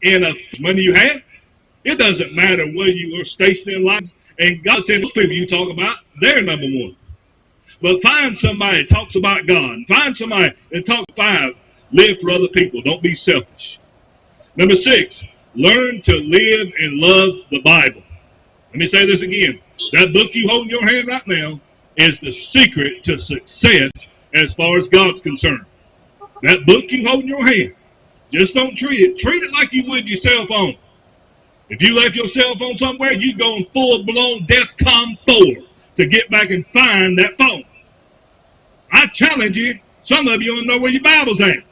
in a money you have. It doesn't matter where you are stationed in life. And God said those people you talk about, they're number one. But find somebody that talks about God. Find somebody that talks 5. Live for other people. Don't be selfish. Number 6, learn to live and love the Bible. Let me say this again. That book you hold in your hand right now is the secret to success as far as God's concerned. That book you hold in your hand, just don't treat it like you would your cell phone. If you left your cell phone somewhere, you'd go in full-blown DEFCON 4 to get back and find that phone. I challenge you, some of you don't know where your Bible's at.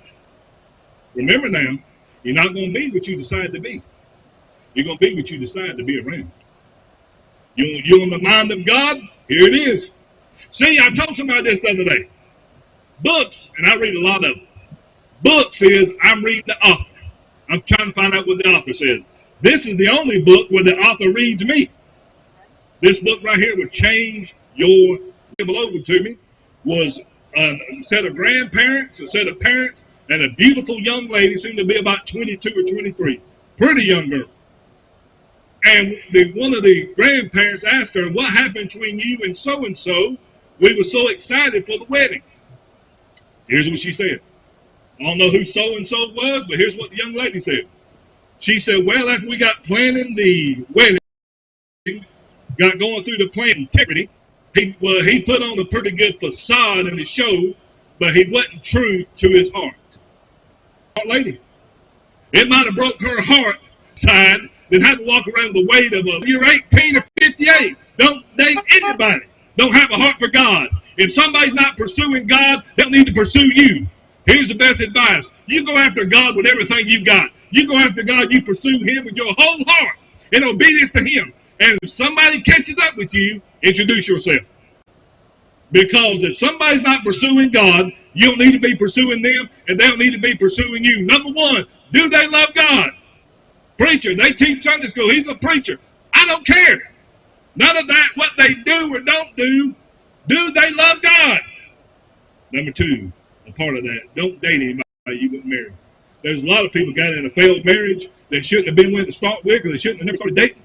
Remember now, you're not going to be what you decide to be. You're going to be what you decide to be around. You're on the mind of God? Here it is. See, I told somebody this the other day. Books, and I read a lot of them. Books is, I'm reading the author. I'm trying to find out what the author says. This is the only book where the author reads me. This book right here will change your Bible over to me. Was a set of grandparents, a set of parents, and a beautiful young lady, seemed to be about 22 or 23. Pretty young girl. And one of the grandparents asked her, what happened between you and so-and-so? We were so excited for the wedding. Here's what she said. I don't know who so-and-so was, but here's what the young lady said. She said, well, after we got planning the wedding, got going through the plan integrity, he put on a pretty good facade in the show, but he wasn't true to his heart. Lady, it might have broke her heart side, then had to walk around the weight of you're 18 or 58. Don't date anybody. Don't have a heart for God. If somebody's not pursuing God, they'll need to pursue you. Here's the best advice. You go after God with everything you got. You go after God, you pursue Him with your whole heart in obedience to Him. And if somebody catches up with you, introduce yourself. Because if somebody's not pursuing God, you don't need to be pursuing them, and they don't need to be pursuing you. Number 1, do they love God? Preacher, they teach Sunday school. He's a preacher. I don't care. None of that, what they do or don't do. Do they love God? Number 2, a part of that, don't date anybody you get married. There's a lot of people got in a failed marriage they shouldn't have been with to start with, because they shouldn't have never started dating.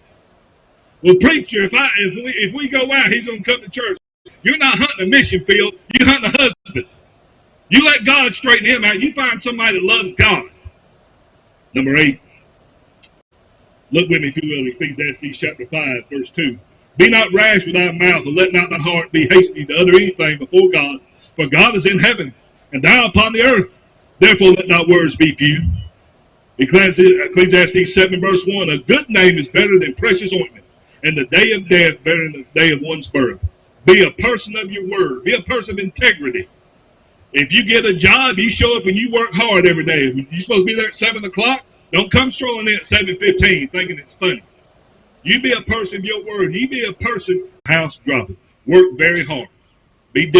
Well, preacher, if we go out, he's going to come to church. You're not hunting a mission field. You're hunting a husband. You let God straighten him out. You find somebody that loves God. Number 8. Look with me, if you will, Ecclesiastes chapter 5, verse 2. Be not rash with thy mouth, and let not thy heart be hasty to utter anything before God. For God is in heaven, and thou upon the earth. Therefore let thy words be few. Ecclesiastes 7, verse 1. A good name is better than precious ointment, and the day of death better than the day of one's birth. Be a person of your word. Be a person of integrity. If you get a job, you show up and you work hard every day. You're supposed to be there at 7 o'clock. Don't come strolling in at 7:15 thinking it's funny. You be a person of your word. You be a person, house dropping. Work very hard. Be diligent.